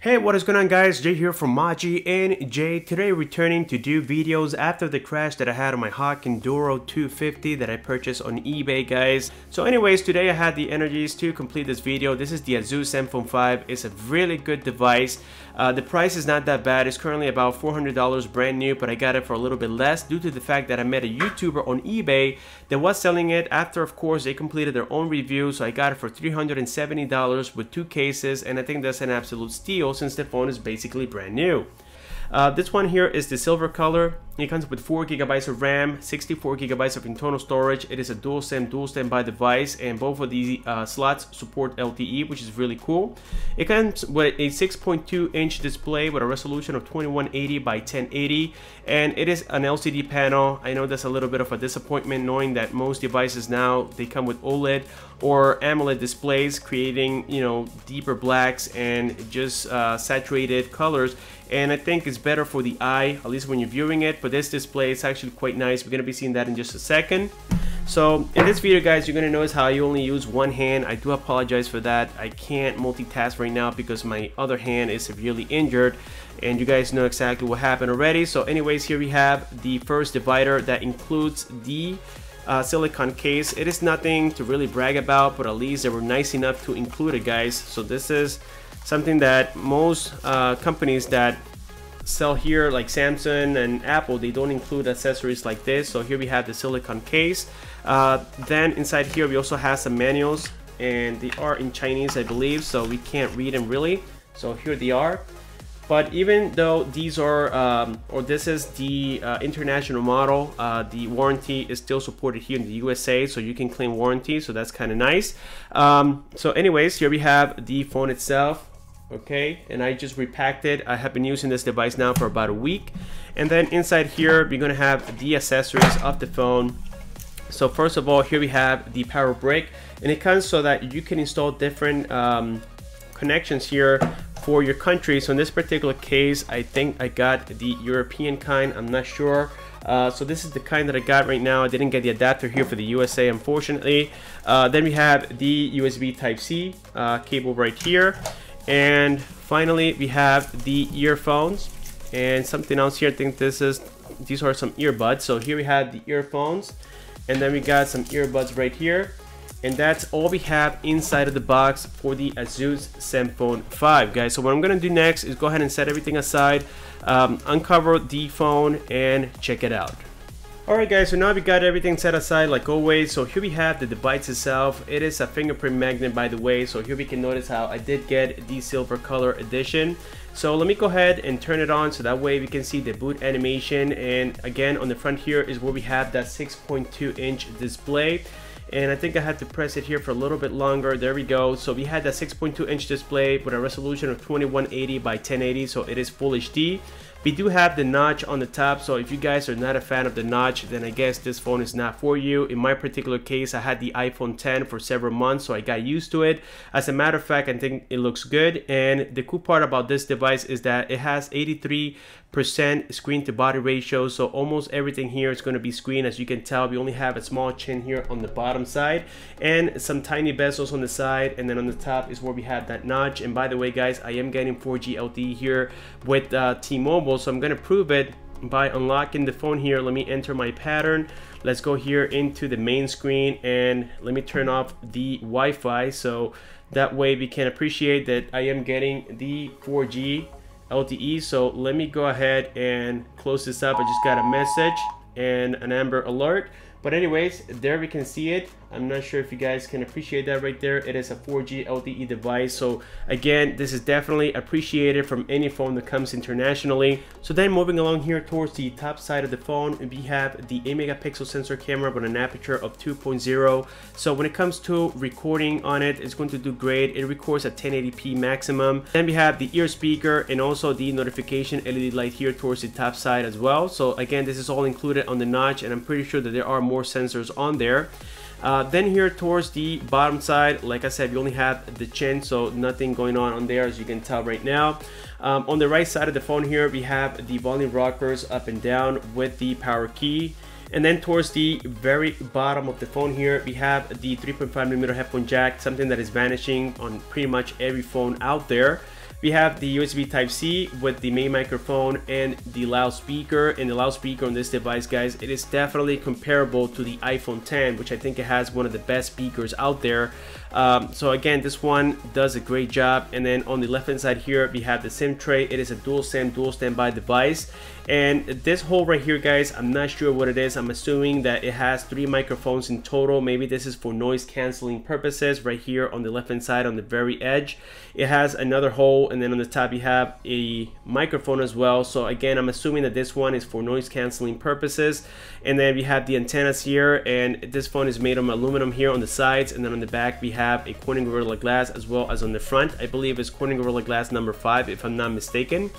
Hey, what is going on guys? Jay here from Moji, and Jay today returning to do videos after the crash that I had on my Hawk Enduro 250 that I purchased on eBay, guys. So anyways, today I had the energies to complete this video. This is the Asus Zenfone 5. It's a really good device. The price is not that bad. It's currently about $400 brand new, but I got it for a little bit less due to the fact that I met a YouTuber on eBay that was selling it after, of course, they completed their own review. So I got it for $370 with 2 cases, and I think that's an absolute steal since the phone is basically brand new. This one here is the silver color. It comes with 4 GB of RAM, 64 GB of internal storage. It is a dual standby device, and both of these slots support LTE, which is really cool. It comes with a 6.2-inch display with a resolution of 2180 by 1080, and it is an LCD panel. I know that's a little bit of a disappointment, knowing that most devices now they come with OLED or AMOLED displays, creating deeper blacks and just saturated colors. And I think it's better for the eye, at least when you're viewing it. But this display is actually quite nice. We're going to be seeing that in just a second. So in this video, guys, you're going to notice how I only use one hand. I do apologize for that. I can't multitask right now because my other hand is severely injured, and you guys know exactly what happened already. So anyways, here we have the first divider that includes the silicone case. It is nothing to really brag about, but at least they were nice enough to include it, guys. So this is something that most companies that sell here, like Samsung and Apple, they don't include accessories like this. So here we have the silicone case. Then inside here we also have some manuals, and they are in Chinese, I believe, so we can't read them really. So here they are. But even though these are, or this is the international model, the warranty is still supported here in the USA, so you can claim warranty, so that's kind of nice. So anyways, here we have the phone itself. Okay, and I just repacked it. I have been using this device now for about a week. And then inside here we're gonna have the accessories of the phone. So first of all, here we have the power brick, and it comes so that you can install different connections here for your country. So in this particular case, I think I got the European kind, I'm not sure. So this is the kind that I got right now. I didn't get the adapter here for the USA, unfortunately. Then we have the USB Type-C cable right here. And finally we have the earphones and something else here. I think these are some earbuds. So here we have the earphones, and then we got some earbuds right here, and that's all we have inside of the box for the Asus Zenfone 5, guys. So what I'm gonna do next is go ahead and set everything aside, uncover the phone, and check it out. Alright guys, so now we got everything set aside like always. So here we have the device itself. It is a fingerprint magnet, by the way. So here we can notice how I did get the silver color edition. So let me go ahead and turn it on so that way we can see the boot animation. And again, on the front here is where we have that 6.2-inch display. And I think I had to press it here for a little bit longer. There we go. So we had that 6.2-inch display with a resolution of 2180 by 1080, so it is full HD. We do have the notch on the top, so if you guys are not a fan of the notch, then I guess this phone is not for you. In my particular case, I had the iPhone 10 for several months, so I got used to it. As a matter of fact, I think it looks good. And the cool part about this device is that it has 83% screen to body ratio, so almost everything here is going to be screen. As you can tell, we only have a small chin here on the bottom side and some tiny bezels on the side, and then on the top is where we have that notch. And by the way, guys, I am getting 4G LTE here with T-Mobile, so I'm going to prove it by unlocking the phone here. Let me enter my pattern. Let's go here into the main screen, and let me turn off the Wi-Fi so that way we can appreciate that I am getting the 4G LTE. So let me go ahead and close this up. I just got a message and an Amber Alert. But anyways, there we can see it. I'm not sure if you guys can appreciate that right there. It is a 4G LTE device. So again, this is definitely appreciated from any phone that comes internationally. So then moving along here towards the top side of the phone, we have the 8-megapixel sensor camera with an aperture of 2.0. So when it comes to recording on it, it's going to do great. It records at 1080p maximum. Then we have the ear speaker and also the notification LED light here towards the top side as well. So again, this is all included on the notch, and I'm pretty sure that there are more sensors on there. Then here towards the bottom side, like I said, you only have the chin, so nothing going on there, as you can tell right now. On the right side of the phone here, we have the volume rockers up and down with the power key. And then towards the very bottom of the phone here, we have the 3.5mm headphone jack, something that is vanishing on pretty much every phone out there. We have the USB Type-C with the main microphone and the loudspeaker. And the loudspeaker on this device, guys, it is definitely comparable to the iPhone 10, which I think it has one of the best speakers out there. So again, this one does a great job. And then on the left hand side here, we have the SIM tray. It is a dual SIM, dual standby device. And this hole right here, guys, I'm not sure what it is. I'm assuming that it has 3 microphones in total. Maybe this is for noise canceling purposes. Right here on the left hand side on the very edge, it has another hole, and then on the top you have a microphone as well. So again, I'm assuming that this one is for noise canceling purposes. And then we have the antennas here, and this phone is made of aluminum here on the sides, and then on the back we have a Corning Gorilla Glass, as well as on the front I believe it's Corning Gorilla Glass number 5 if I'm not mistaken.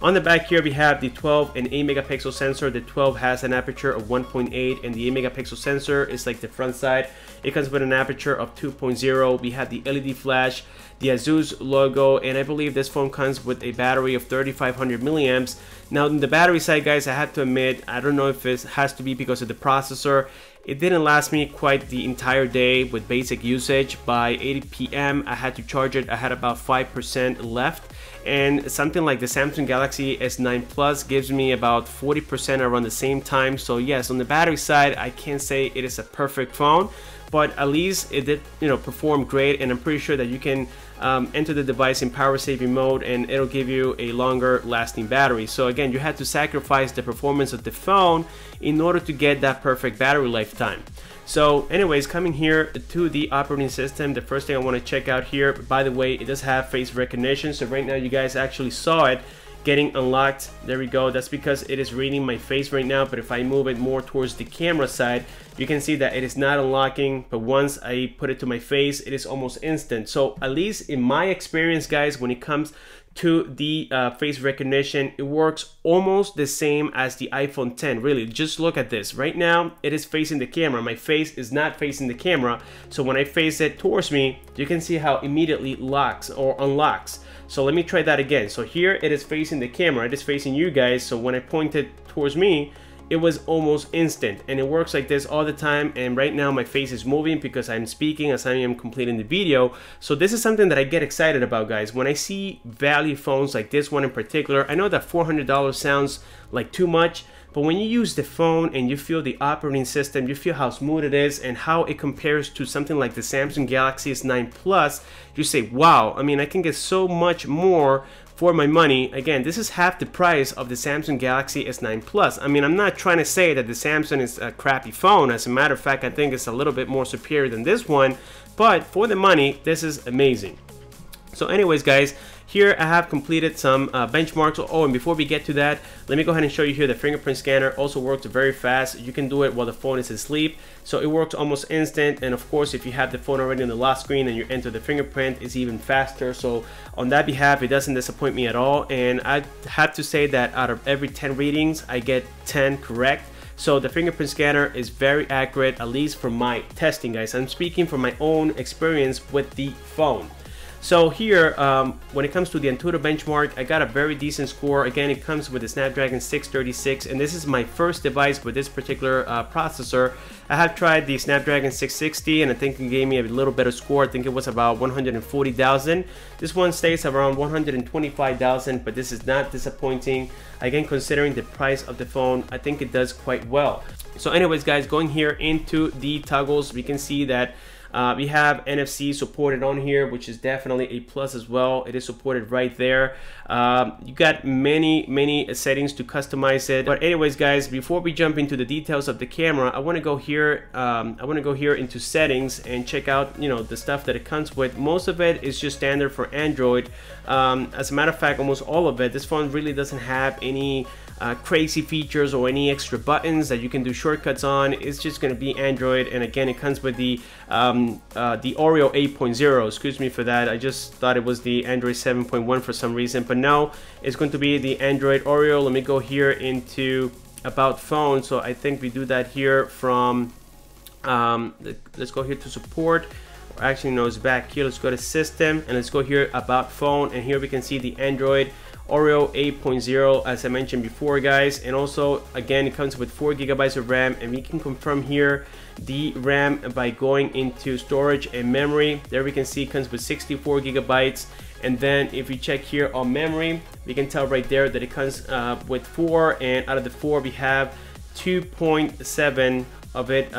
On the back here we have the 12 and 8 megapixel sensor. The 12 has an aperture of 1.8, and the 8 megapixel sensor is like the front side. It comes with an aperture of 2.0. We have the LED flash, the Asus logo, and I believe this phone comes with a battery of 3500 milliamps. Now on the battery side, guys, I have to admit, I don't know if it has to be because of the processor. It didn't last me quite the entire day with basic usage. By 8 p.m. I had to charge it. I had about 5% left. And something like the Samsung Galaxy S9 Plus gives me about 40% around the same time. So yes, on the battery side, I can't say it is a perfect phone, but at least it did, perform great. And I'm pretty sure that you can enter the device in power saving mode and it'll give you a longer lasting battery. So again, you had to sacrifice the performance of the phone in order to get that perfect battery lifetime. So anyways, coming here to the operating system, the first thing I want to check out here, by the way, it does have face recognition. So right now you guys actually saw it getting unlocked. There we go. That's because it is reading my face right now, but if I move it more towards the camera side, you can see that it is not unlocking, but once I put it to my face, it is almost instant. So at least in my experience, guys, when it comes to the face recognition, it works almost the same as the iPhone 10. Really, just look at this. Right now, it is facing the camera. My face is not facing the camera. So when I face it towards me, you can see how immediately it locks or unlocks. So let me try that again. So here it is facing the camera. It is facing you guys. So when I point it towards me, it was almost instant, and it works like this all the time. And right now my face is moving because I'm speaking as I am completing the video. So this is something that I get excited about, guys. When I see value phones like this one in particular, I know that $400 sounds like too much, but when you use the phone and you feel the operating system, you feel how smooth it is and how it compares to something like the Samsung Galaxy S9 Plus, you say, wow, I mean, I can get so much more for my money. Again, this is half the price of the Samsung Galaxy S9 Plus. I mean, I'm not trying to say that the Samsung is a crappy phone. As a matter of fact, I think it's a little bit more superior than this one, but for the money, this is amazing. So anyways, guys, here I have completed some benchmarks. Oh, and before we get to that, let me go ahead and show you here the fingerprint scanner also works very fast. You can do it while the phone is asleep. So it works almost instant. And of course, if you have the phone already on the lock screen and you enter the fingerprint, it's even faster. So on that behalf, it doesn't disappoint me at all. And I have to say that out of every 10 readings, I get 10 correct. So the fingerprint scanner is very accurate, at least from my testing, guys. I'm speaking from my own experience with the phone. So here, when it comes to the Antutu Benchmark, I got a very decent score. Again, it comes with the Snapdragon 636, and this is my first device with this particular processor. I have tried the Snapdragon 660, and I think it gave me a little better score. I think it was about 140,000. This one stays around 125,000, but this is not disappointing. Again, considering the price of the phone, I think it does quite well. So anyways, guys, going here into the toggles, we can see that we have NFC supported on here, which is definitely a plus as well. It is supported right there. You got many settings to customize it. But anyways, guys, before we jump into the details of the camera, I want to go here. Into settings and check out, the stuff that it comes with. Most of it is just standard for Android. As a matter of fact, almost all of it. This phone really doesn't have any crazy features or any extra buttons that you can do shortcuts on. It's just going to be Android, and again, it comes with the Oreo 8.0. Excuse me for that. I just thought it was the Android 7.1 for some reason, but no, it's going to be the Android Oreo. Let me go here into about phone. So I think we do that here from let's go here to support. Actually, no, it's back here. Let's go to system and let's go here about phone, and here we can see the Android Oreo 8.0, as I mentioned before, guys. And also, again, it comes with 4 GB of RAM, and we can confirm here the RAM by going into storage and memory. There we can see it comes with 64 GB, And then if you check here on memory, we can tell right there that it comes with 4, and out of the 4 we have 2.7 of it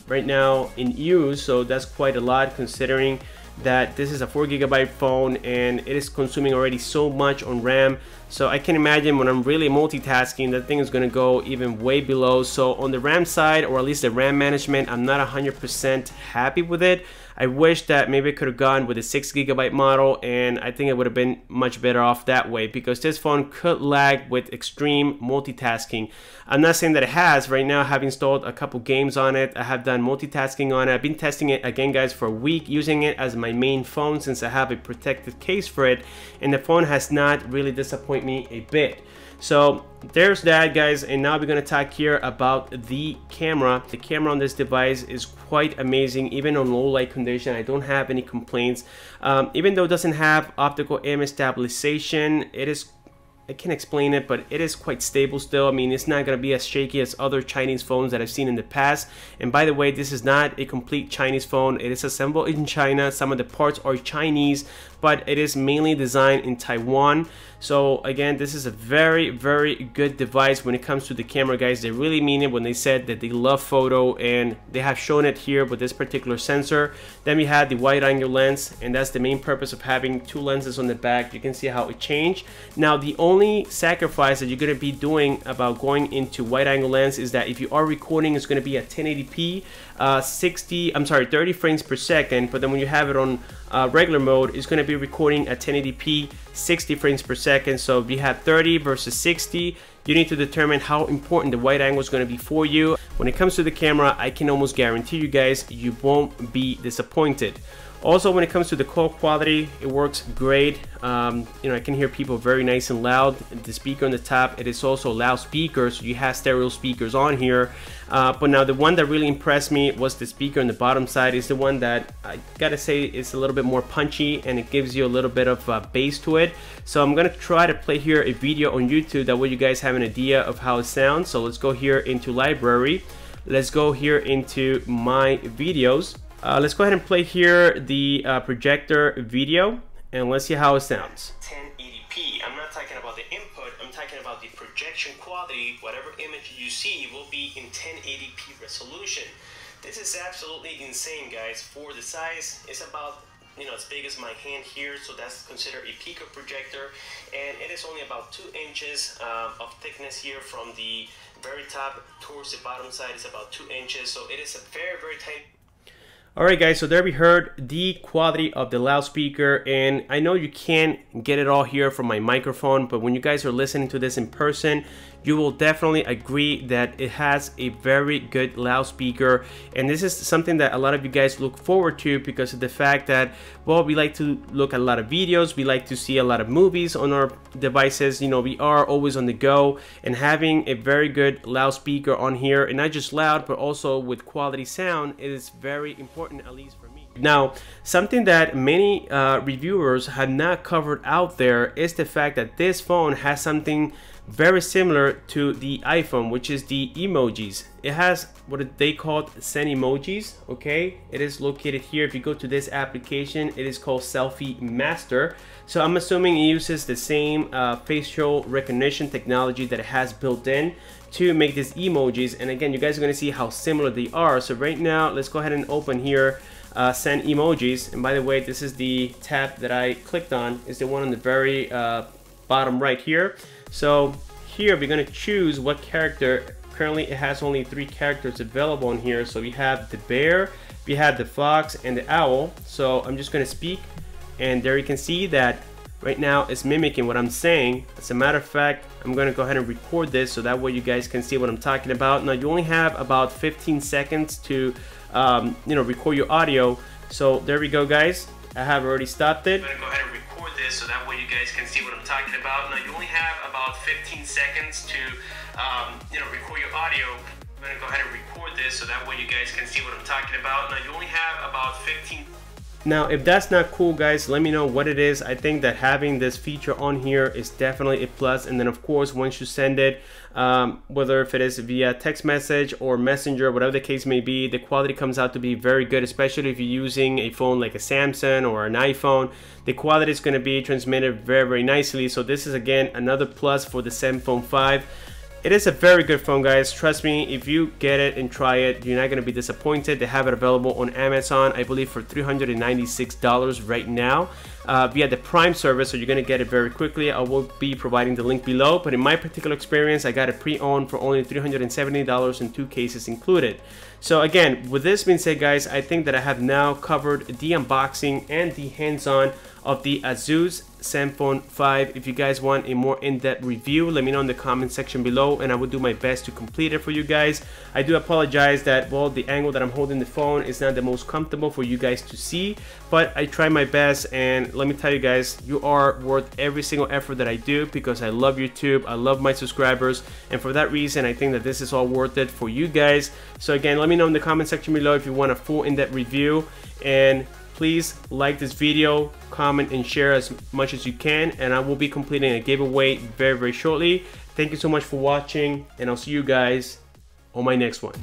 right now in use. So that's quite a lot, considering that this is a 4GB phone and it is consuming already so much on RAM. So I can imagine when I'm really multitasking, that thing is going to go even way below. So on the RAM side, or at least the RAM management, I'm not 100% happy with it. I wish that maybe I could have gone with a 6GB model, and I think it would have been much better off that way, because this phone could lag with extreme multitasking. I'm not saying that it has. Right now I have installed a couple games on it. I have done multitasking on it. I've been testing it again, guys, for a week, using it as my main phone since I have a protective case for it, and the phone has not really disappointed me a bit. So there's that, guys, and now we're going to talk here about the camera. The camera on this device is quite amazing. Even on low light condition, I don't have any complaints. Even though it doesn't have optical image stabilization, it is, I can't explain it, but it is quite stable still. I mean, it's not going to be as shaky as other Chinese phones that I've seen in the past. And by the way, this is not a complete Chinese phone. It is assembled in China. Some of the parts are Chinese, but it is mainly designed in Taiwan. So again, this is a very, very good device when it comes to the camera, guys. They really mean it when they said that they love photo, and they have shown it here with this particular sensor. Then we have the wide angle lens, and that's the main purpose of having 2 lenses on the back. You can see how it changed. Now, the only sacrifice that you're going to be doing about going into wide angle lens is that if you are recording, it's going to be at 1080p, 30 frames per second. But then when you have it on regular mode, it's going to be recording at 1080p, 60 frames per second. So if you have 30 versus 60, you need to determine how important the wide angle is going to be for you. When it comes to the camera, I can almost guarantee you guys, you won't be disappointed. Also, when it comes to the call quality, it works great. You know, I can hear people very nice and loud. The speaker on the top, it is also loudspeaker, so you have stereo speakers on here. But now the one that really impressed me was the speaker on the bottom side. Is the one that I gotta say is a little bit more punchy, and it gives you a little bit of bass to it. So I'm gonna try to play here a video on YouTube, that way you guys have an idea of how it sounds. So let's go here into library. Let's go here into my videos. Let's go ahead and play here the projector video, and let's see how it sounds. 1080p. I'm not talking about the input, I'm talking about the projection quality. Whatever image you see will be in 1080p resolution. This is absolutely insane, guys. For the size, it's about, you know, as big as my hand here, so that's considered a pico projector, and it is only about 2 inches of thickness here from the very top towards the bottom side. Is about 2 inches, so it is a very, very tight. Alright, guys, so there we heard the quality of the loudspeaker, and I know you can't get it all here from my microphone, but when you guys are listening to this in person, you will definitely agree that it has a very good loudspeaker. And this is something that a lot of you guys look forward to, because of the fact that, well, we like to look at a lot of videos, we like to see a lot of movies on our devices. You know, we are always on the go, and having a very good loudspeaker on here, and not just loud but also with quality sound, is very important, at least for me. Now, something that many reviewers have not covered out there is the fact that this phone has something very similar to the iPhone, which is the emojis. It has what they call send emojis. Okay, it is located here. If you go to this application, it is called Selfie Master. So I'm assuming it uses the same facial recognition technology that it has built in to make these emojis. And again, you guys are going to see how similar they are. So right now, let's go ahead and open here send emojis. And by the way, this is the tab that I clicked on. Is the one on the very bottom right here. So here we're going to choose what character. Currently it has only 3 characters available in here. So we have the bear, we have the fox, and the owl. So I'm just going to speak, and there you can see that right now it's mimicking what I'm saying. As a matter of fact, I'm going to go ahead and record this so that way you guys can see what I'm talking about. Now you only have about 15 seconds to you know, record your audio. So there we go, guys. I have already stopped it. I'm going to go ahead and record this so that way you guys can see what I'm talking about. Now you only have about 15 seconds to you know, record your audio. I'm going to go ahead and record this so that way you guys can see what I'm talking about. Now you only have about 15. Now, if that's not cool, guys, let me know what it is. I think that having this feature on here is definitely a plus. And then of course, once you send it, whether if it is via text message or messenger, whatever the case may be, the quality comes out to be very good, especially if you're using a phone like a Samsung or an iPhone. The quality is going to be transmitted very, very nicely. So this is again another plus for the Zenfone 5. It is a very good phone, guys. Trust me, if you get it and try it, you're not going to be disappointed. They have it available on Amazon, I believe, for $396 right now via the Prime service, so you're going to get it very quickly. I will be providing the link below, but in my particular experience, I got it pre-owned for only $370 and 2 cases included. So again, with this being said, guys, I think that I have now covered the unboxing and the hands-on of the Asus Zenfone 5. If you guys want a more in-depth review, let me know in the comment section below and I will do my best to complete it for you guys. I do apologize that, well, the angle that I'm holding the phone is not the most comfortable for you guys to see, but I try my best, and let me tell you guys, you are worth every single effort that I do because I love YouTube, I love my subscribers, and for that reason I think that this is all worth it for you guys. So again, let me know in the comment section below if you want a full in-depth review, and please like this video, comment and share as much as you can, and I will be completing a giveaway very, very shortly. Thank you so much for watching, and I'll see you guys on my next one.